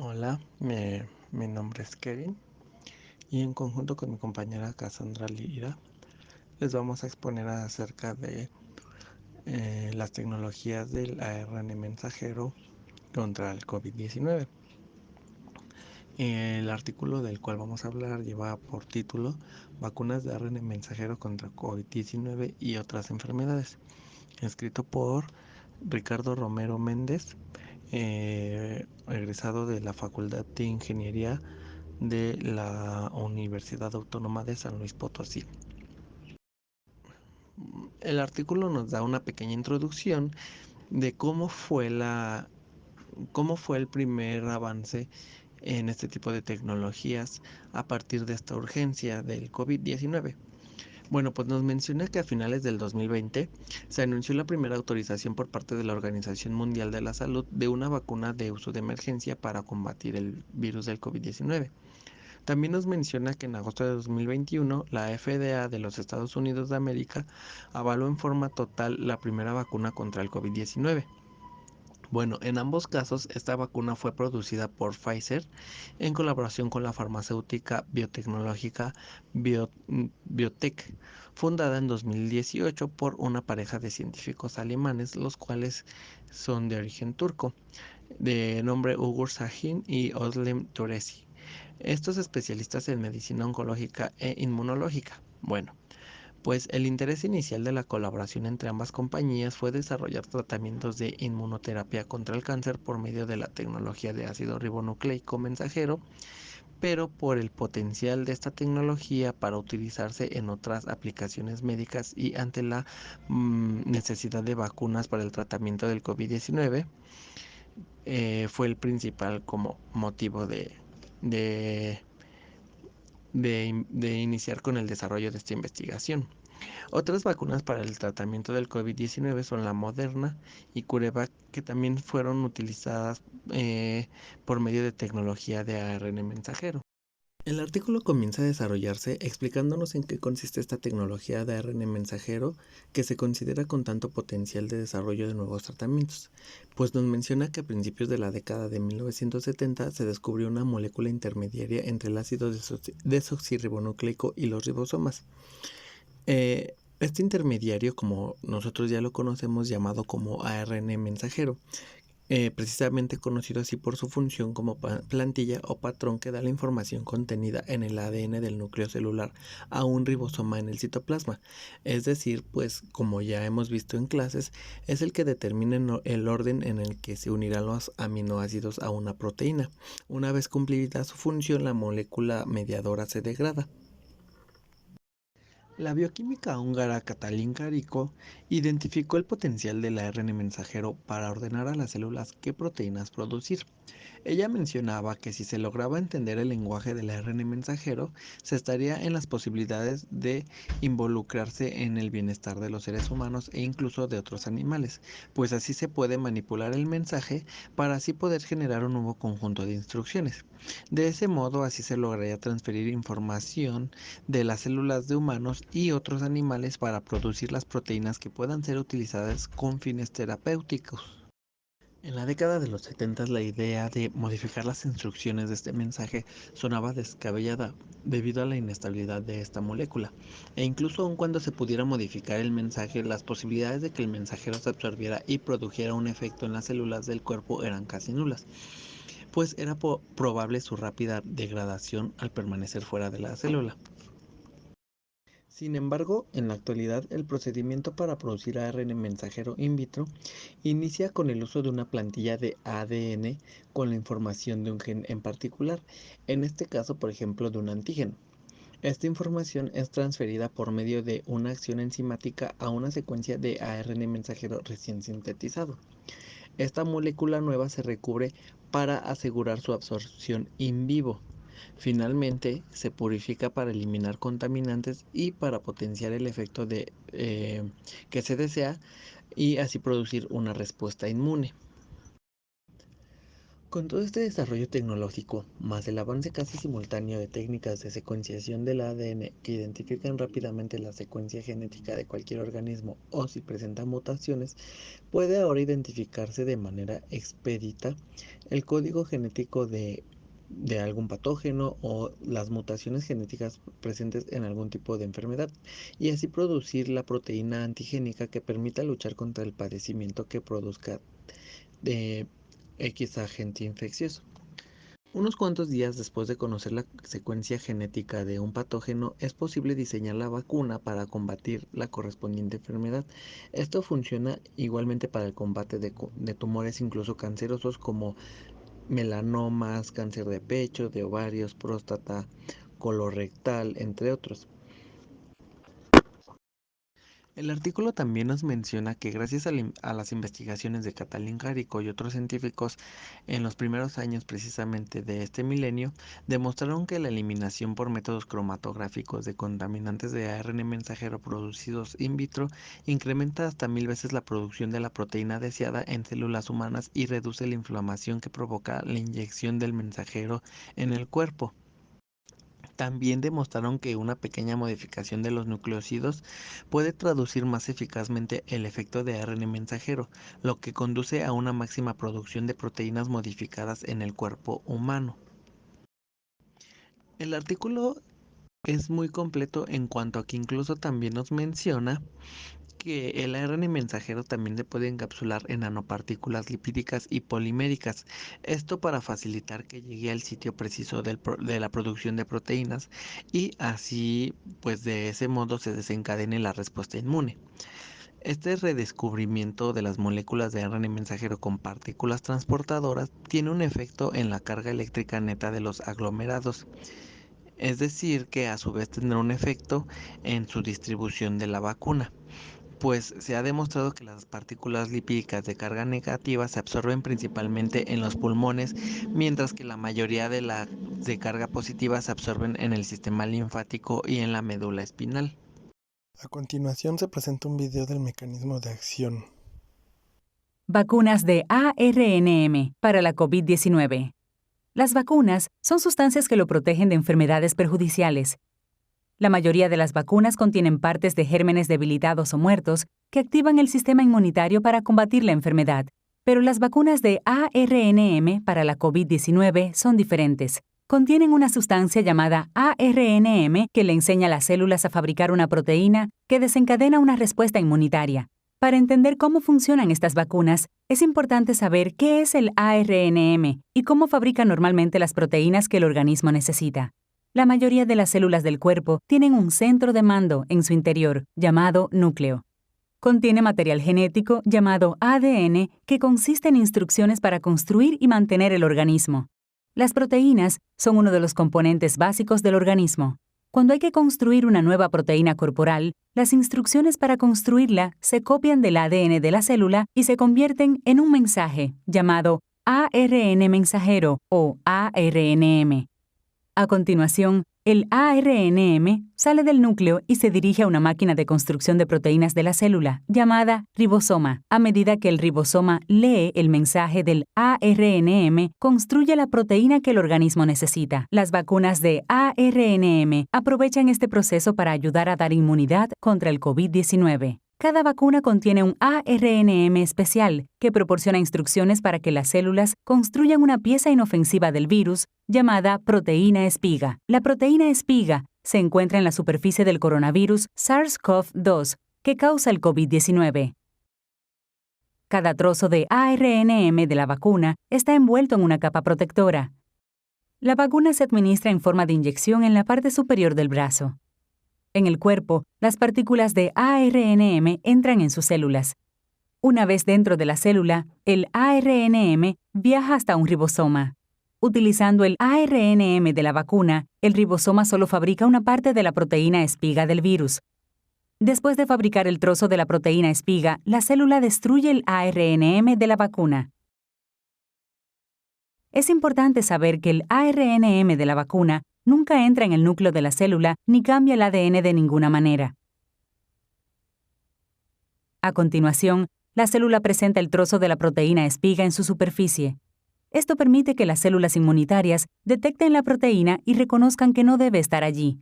Hola, mi nombre es Kevin y en conjunto con mi compañera Cassandra Lira les vamos a exponer acerca de las tecnologías del ARN mensajero contra el COVID-19. El artículo del cual vamos a hablar lleva por título Vacunas de ARN mensajero contra COVID-19 y otras enfermedades, escrito por Ricardo Romero Méndez, egresado de la Facultad de Ingeniería de la Universidad Autónoma de San Luis Potosí. El artículo nos da una pequeña introducción de cómo fue el primer avance en este tipo de tecnologías a partir de esta urgencia del COVID-19. Bueno, pues nos menciona que a finales del 2020 se anunció la primera autorización por parte de la Organización Mundial de la Salud de una vacuna de uso de emergencia para combatir el virus del COVID-19. También nos menciona que en agosto de 2021 la FDA de los Estados Unidos de América avaló en forma total la primera vacuna contra el COVID-19. Bueno, en ambos casos esta vacuna fue producida por Pfizer en colaboración con la farmacéutica biotecnológica Biotech, fundada en 2018 por una pareja de científicos alemanes, los cuales son de origen turco, de nombre Ugur Sahin y Özlem Türeci. Estos especialistas en medicina oncológica e inmunológica. Bueno, pues el interés inicial de la colaboración entre ambas compañías fue desarrollar tratamientos de inmunoterapia contra el cáncer por medio de la tecnología de ácido ribonucleico mensajero, pero por el potencial de esta tecnología para utilizarse en otras aplicaciones médicas y ante la necesidad de vacunas para el tratamiento del COVID-19, fue el principal como motivo de de iniciar con el desarrollo de esta investigación. Otras vacunas para el tratamiento del COVID-19 son la Moderna y CureVac, que también fueron utilizadas por medio de tecnología de ARN mensajero. El artículo comienza a desarrollarse explicándonos en qué consiste esta tecnología de ARN mensajero que se considera con tanto potencial de desarrollo de nuevos tratamientos, pues nos menciona que a principios de la década de 1970 se descubrió una molécula intermediaria entre el ácido desoxirribonucleico y los ribosomas. Este intermediario, como nosotros ya lo conocemos, llamado como ARN mensajero, precisamente conocido así por su función como plantilla o patrón que da la información contenida en el ADN del núcleo celular a un ribosoma en el citoplasma. Es decir, pues como ya hemos visto en clases, es el que determina el orden en el que se unirán los aminoácidos a una proteína. Una vez cumplida su función, la molécula mediadora se degrada. La bioquímica húngara Katalin Karikó identificó el potencial del ARN mensajero para ordenar a las células qué proteínas producir. Ella mencionaba que si se lograba entender el lenguaje del ARN mensajero, se estaría en las posibilidades de involucrarse en el bienestar de los seres humanos e incluso de otros animales, pues así se puede manipular el mensaje para así poder generar un nuevo conjunto de instrucciones. De ese modo, así se lograría transferir información de las células de humanos y otros animales para producir las proteínas que puedan ser utilizadas con fines terapéuticos. En la década de los 70 la idea de modificar las instrucciones de este mensaje sonaba descabellada debido a la inestabilidad de esta molécula, e incluso aun cuando se pudiera modificar el mensaje, las posibilidades de que el mensajero se absorbiera y produjera un efecto en las células del cuerpo eran casi nulas, pues era probable su rápida degradación al permanecer fuera de la célula. Sin embargo, en la actualidad el procedimiento para producir ARN mensajero in vitro inicia con el uso de una plantilla de ADN con la información de un gen en particular, en este caso por ejemplo de un antígeno. Esta información es transferida por medio de una acción enzimática a una secuencia de ARN mensajero recién sintetizado. Esta molécula nueva se recubre para asegurar su absorción in vivo. Finalmente, se purifica para eliminar contaminantes y para potenciar el efecto que se desea y así producir una respuesta inmune. Con todo este desarrollo tecnológico, más el avance casi simultáneo de técnicas de secuenciación del ADN que identifican rápidamente la secuencia genética de cualquier organismo o si presenta mutaciones, puede ahora identificarse de manera expedita el código genético de algún patógeno o las mutaciones genéticas presentes en algún tipo de enfermedad y así producir la proteína antigénica que permita luchar contra el padecimiento que produzca de X agente infeccioso. Unos cuantos días después de conocer la secuencia genética de un patógeno, es posible diseñar la vacuna para combatir la correspondiente enfermedad. Esto funciona igualmente para el combate de tumores incluso cancerosos como melanomas, cáncer de pecho, de ovarios, próstata, colorectal, entre otros. El artículo también nos menciona que gracias a las investigaciones de Katalin Karikó y otros científicos en los primeros años precisamente de este milenio, demostraron que la eliminación por métodos cromatográficos de contaminantes de ARN mensajero producidos in vitro incrementa hasta 1000 veces la producción de la proteína deseada en células humanas y reduce la inflamación que provoca la inyección del mensajero en el cuerpo. También demostraron que una pequeña modificación de los nucleósidos puede traducir más eficazmente el efecto de ARN mensajero, lo que conduce a una máxima producción de proteínas modificadas en el cuerpo humano. El artículo es muy completo en cuanto a que incluso también nos menciona que el ARN mensajero también se puede encapsular en nanopartículas lipídicas y poliméricas, esto para facilitar que llegue al sitio preciso de la producción de proteínas y así pues de ese modo se desencadene la respuesta inmune. Este redescubrimiento de las moléculas de ARN mensajero con partículas transportadoras tiene un efecto en la carga eléctrica neta de los aglomerados, es decir que a su vez tendrá un efecto en su distribución de la vacuna, pues se ha demostrado que las partículas lipídicas de carga negativa se absorben principalmente en los pulmones, mientras que la mayoría de las de carga positiva se absorben en el sistema linfático y en la médula espinal. A continuación se presenta un video del mecanismo de acción. Vacunas de ARNM para la COVID-19. Las vacunas son sustancias que lo protegen de enfermedades perjudiciales. La mayoría de las vacunas contienen partes de gérmenes debilitados o muertos que activan el sistema inmunitario para combatir la enfermedad. Pero las vacunas de ARNM para la COVID-19 son diferentes. Contienen una sustancia llamada ARNM que le enseña a las células a fabricar una proteína que desencadena una respuesta inmunitaria. Para entender cómo funcionan estas vacunas, es importante saber qué es el ARNM y cómo fabrica normalmente las proteínas que el organismo necesita. La mayoría de las células del cuerpo tienen un centro de mando en su interior, llamado núcleo. Contiene material genético llamado ADN que consiste en instrucciones para construir y mantener el organismo. Las proteínas son uno de los componentes básicos del organismo. Cuando hay que construir una nueva proteína corporal, las instrucciones para construirla se copian del ADN de la célula y se convierten en un mensaje llamado ARN mensajero o ARNM. A continuación, el ARNM sale del núcleo y se dirige a una máquina de construcción de proteínas de la célula, llamada ribosoma. A medida que el ribosoma lee el mensaje del ARNM, construye la proteína que el organismo necesita. Las vacunas de ARNM aprovechan este proceso para ayudar a dar inmunidad contra el COVID-19. Cada vacuna contiene un ARNM especial que proporciona instrucciones para que las células construyan una pieza inofensiva del virus llamada proteína espiga. La proteína espiga se encuentra en la superficie del coronavirus SARS-CoV-2 que causa el COVID-19. Cada trozo de ARNM de la vacuna está envuelto en una capa protectora. La vacuna se administra en forma de inyección en la parte superior del brazo. En el cuerpo, las partículas de ARNM entran en sus células. Una vez dentro de la célula, el ARNM viaja hasta un ribosoma. Utilizando el ARNM de la vacuna, el ribosoma solo fabrica una parte de la proteína espiga del virus. Después de fabricar el trozo de la proteína espiga, la célula destruye el ARNM de la vacuna. Es importante saber que el ARNM de la vacuna nunca entra en el núcleo de la célula ni cambia el ADN de ninguna manera. A continuación, la célula presenta el trozo de la proteína espiga en su superficie. Esto permite que las células inmunitarias detecten la proteína y reconozcan que no debe estar allí.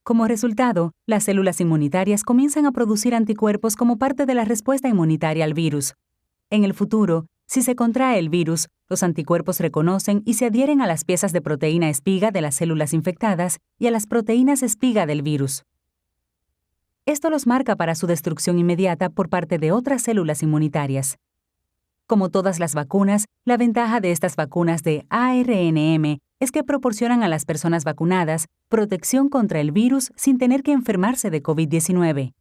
Como resultado, las células inmunitarias comienzan a producir anticuerpos como parte de la respuesta inmunitaria al virus. En el futuro, si se contrae el virus, los anticuerpos reconocen y se adhieren a las piezas de proteína espiga de las células infectadas y a las proteínas espiga del virus. Esto los marca para su destrucción inmediata por parte de otras células inmunitarias. Como todas las vacunas, la ventaja de estas vacunas de ARNM es que proporcionan a las personas vacunadas protección contra el virus sin tener que enfermarse de COVID-19.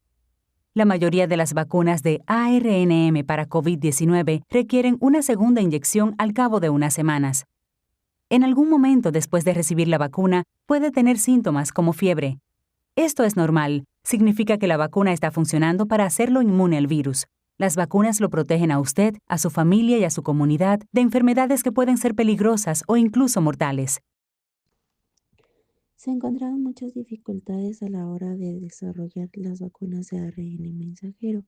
La mayoría de las vacunas de ARNM para COVID-19 requieren una segunda inyección al cabo de unas semanas. En algún momento después de recibir la vacuna, puede tener síntomas como fiebre. Esto es normal, significa que la vacuna está funcionando para hacerlo inmune al virus. Las vacunas lo protegen a usted, a su familia y a su comunidad de enfermedades que pueden ser peligrosas o incluso mortales. Se encontraron muchas dificultades a la hora de desarrollar las vacunas de ARN mensajero.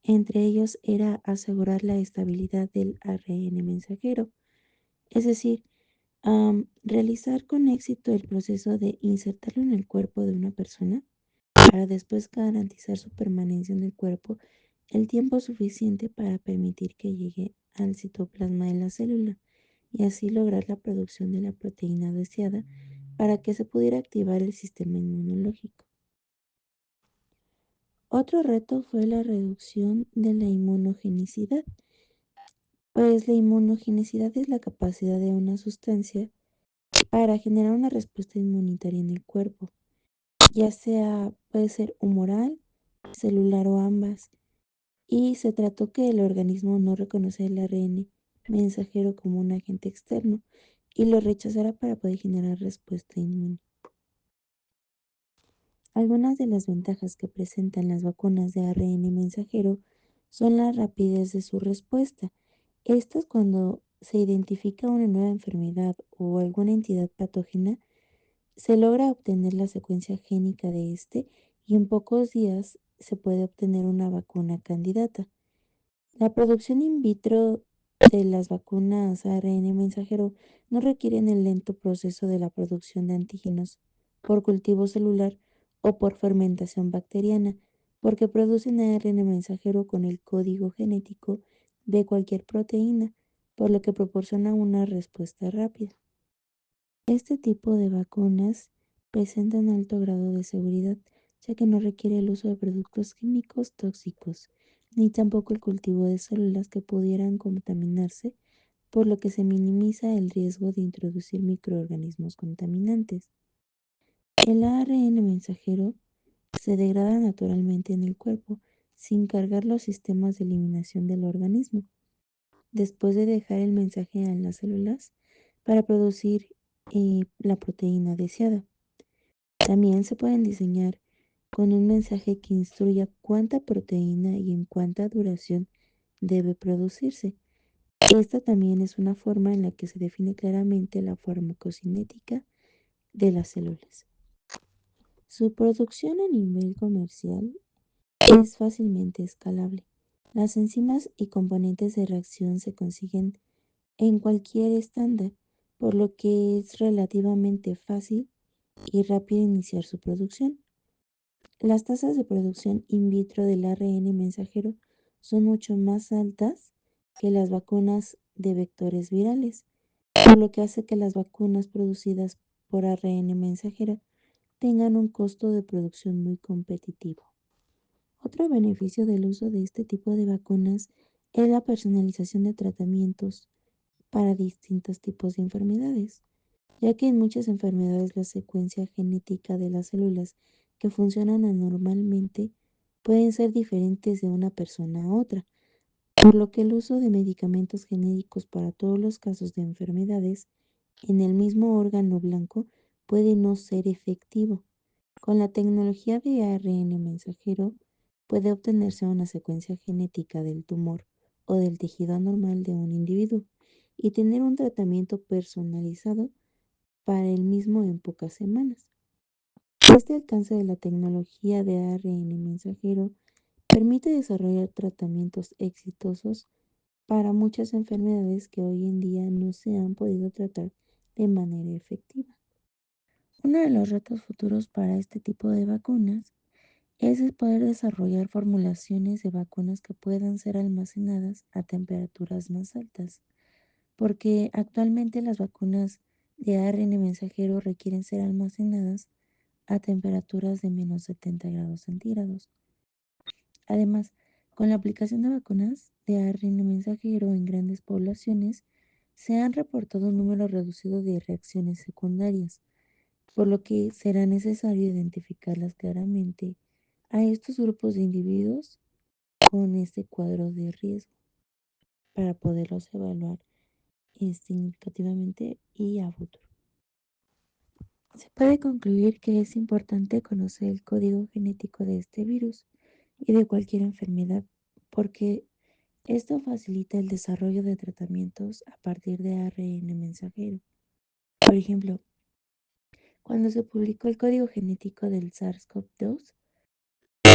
Entre ellos era asegurar la estabilidad del ARN mensajero, es decir, realizar con éxito el proceso de insertarlo en el cuerpo de una persona para después garantizar su permanencia en el cuerpo el tiempo suficiente para permitir que llegue al citoplasma de la célula y así lograr la producción de la proteína deseada para que se pudiera activar el sistema inmunológico. Otro reto fue la reducción de la inmunogenicidad, pues la inmunogenicidad es la capacidad de una sustancia para generar una respuesta inmunitaria en el cuerpo, ya sea puede ser humoral, celular o ambas, y se trató que el organismo no reconociera el ARN mensajero como un agente externo y lo rechazara para poder generar respuesta inmune. Algunas de las ventajas que presentan las vacunas de ARN mensajero son la rapidez de su respuesta. Esto es cuando se identifica una nueva enfermedad o alguna entidad patógena, se logra obtener la secuencia génica de este y en pocos días se puede obtener una vacuna candidata. La producción in vitro de las vacunas ARN mensajero no requieren el lento proceso de la producción de antígenos por cultivo celular o por fermentación bacteriana, porque producen ARN mensajero con el código genético de cualquier proteína, por lo que proporciona una respuesta rápida. Este tipo de vacunas presentan alto grado de seguridad, ya que no requiere el uso de productos químicos tóxicos, ni tampoco el cultivo de células que pudieran contaminarse, por lo que se minimiza el riesgo de introducir microorganismos contaminantes. El ARN mensajero se degrada naturalmente en el cuerpo, sin cargar los sistemas de eliminación del organismo, después de dejar el mensaje a las células para producir la proteína deseada. También se pueden diseñar con un mensaje que instruya cuánta proteína y en cuánta duración debe producirse. Esta también es una forma en la que se define claramente la farmacocinética de las células. Su producción a nivel comercial es fácilmente escalable. Las enzimas y componentes de reacción se consiguen en cualquier estándar, por lo que es relativamente fácil y rápido iniciar su producción. Las tasas de producción in vitro del ARN mensajero son mucho más altas que las vacunas de vectores virales, por lo que hace que las vacunas producidas por ARN mensajero tengan un costo de producción muy competitivo. Otro beneficio del uso de este tipo de vacunas es la personalización de tratamientos para distintos tipos de enfermedades, ya que en muchas enfermedades la secuencia genética de las células que funcionan anormalmente pueden ser diferentes de una persona a otra, por lo que el uso de medicamentos genéricos para todos los casos de enfermedades en el mismo órgano blanco puede no ser efectivo. Con la tecnología de ARN mensajero puede obtenerse una secuencia genética del tumor o del tejido anormal de un individuo y tener un tratamiento personalizado para el mismo en pocas semanas. Este alcance de la tecnología de ARN mensajero permite desarrollar tratamientos exitosos para muchas enfermedades que hoy en día no se han podido tratar de manera efectiva. Uno de los retos futuros para este tipo de vacunas es el poder desarrollar formulaciones de vacunas que puedan ser almacenadas a temperaturas más altas, porque actualmente las vacunas de ARN mensajero requieren ser almacenadas a temperaturas de -70 °C. Además, con la aplicación de vacunas de ARN mensajero en grandes poblaciones, se han reportado un número reducido de reacciones secundarias, por lo que será necesario identificarlas claramente a estos grupos de individuos con este cuadro de riesgo para poderlos evaluar significativamente y a futuro. Se puede concluir que es importante conocer el código genético de este virus y de cualquier enfermedad, porque esto facilita el desarrollo de tratamientos a partir de ARN mensajero. Por ejemplo, cuando se publicó el código genético del SARS-CoV-2,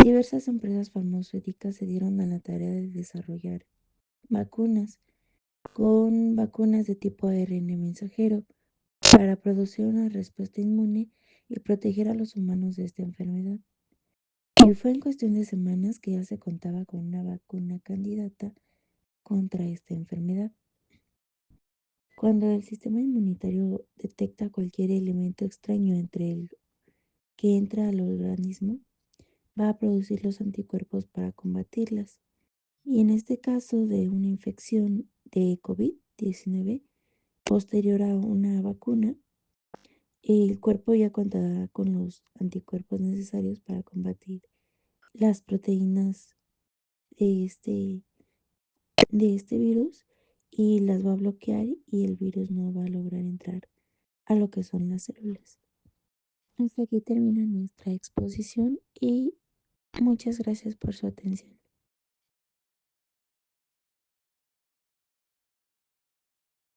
diversas empresas farmacéuticas se dieron a la tarea de desarrollar vacunas con vacunas de tipo ARN mensajero para producir una respuesta inmune y proteger a los humanos de esta enfermedad. Y fue en cuestión de semanas que ya se contaba con una vacuna candidata contra esta enfermedad. Cuando el sistema inmunitario detecta cualquier elemento extraño entre el que entra al organismo, va a producir los anticuerpos para combatirlas. Y en este caso de una infección de COVID-19 posterior a una vacuna, el cuerpo ya contará con los anticuerpos necesarios para combatir las proteínas de este virus y las va a bloquear y el virus no va a lograr entrar a lo que son las células. Hasta aquí termina nuestra exposición y muchas gracias por su atención.